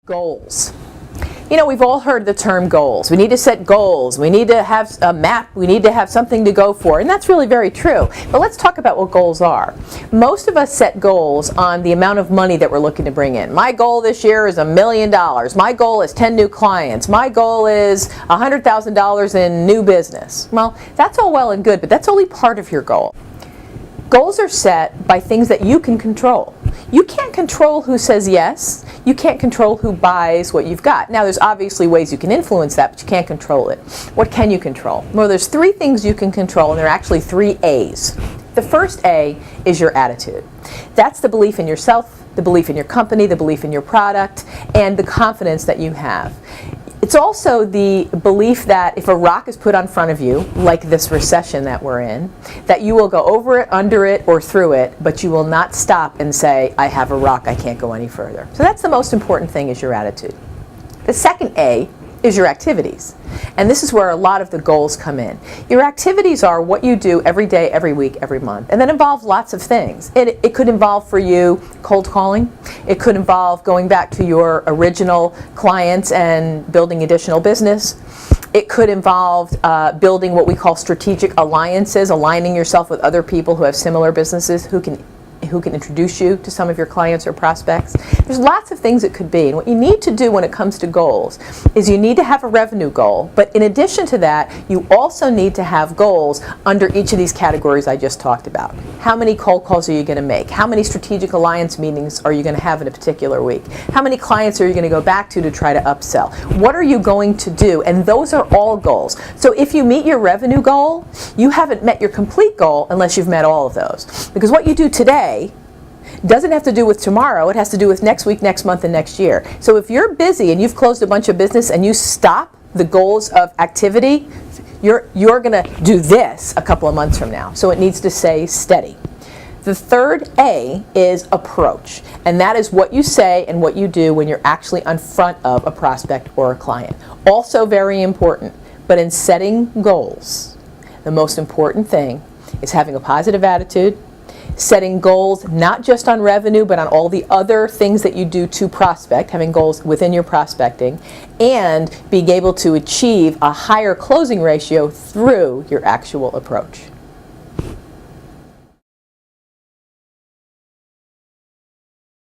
Goals. You know, we've all heard the term goals. We need to set goals. We need to have a map. We need to have something to go for. And that's really very true. But let's talk about what goals are. Most of us set goals on the amount of money that we're looking to bring in. My goal this year is $1 million. My goal is 10 new clients. My goal is $100,000 in new business. Well, that's all well and good, but that's only part of your goal. Goals are set by things that you can control. You can't control who says yes. You can't control who buys what you've got. Now, there's obviously ways you can influence that, but you can't control it. What can you control? Well, there's three things you can control, and there are actually three A's. The first A is your attitude. That's the belief in yourself, the belief in your company, the belief in your product, and the confidence that you have. It's also the belief that if a rock is put in front of you, like this recession that we're in, that you will go over it, under it, or through it, but you will not stop and say, I have a rock, I can't go any further. So that's the most important thing, is your attitude. The second A is your activities. And this is where a lot of the goals come in. Your activities are what you do every day, every week, every month. And that involves lots of things. It could involve for you cold calling. It could involve going back to your original clients and building additional business. It could involve building what we call strategic alliances, aligning yourself with other people who have similar businesses who can introduce you to some of your clients or prospects. There's lots of things it could be. And what you need to do when it comes to goals is you need to have a revenue goal. But in addition to that, you also need to have goals under each of these categories I just talked about. How many cold calls are you going to make? How many strategic alliance meetings are you going to have in a particular week? How many clients are you going to go back to try to upsell? What are you going to do? And those are all goals. So if you meet your revenue goal, you haven't met your complete goal unless you've met all of those. Because what you do today doesn't have to do with tomorrow. It has to do with next week, next month, and next year. So if you're busy and you've closed a bunch of business and you stop the goals of activity, you're going to do this a couple of months from now. So it needs to stay steady. The third A is approach. And that is what you say and what you do when you're actually in front of a prospect or a client. Also very important. But in setting goals, the most important thing is having a positive attitude, setting goals not just on revenue but on all the other things that you do to prospect, having goals within your prospecting, and being able to achieve a higher closing ratio through your actual approach.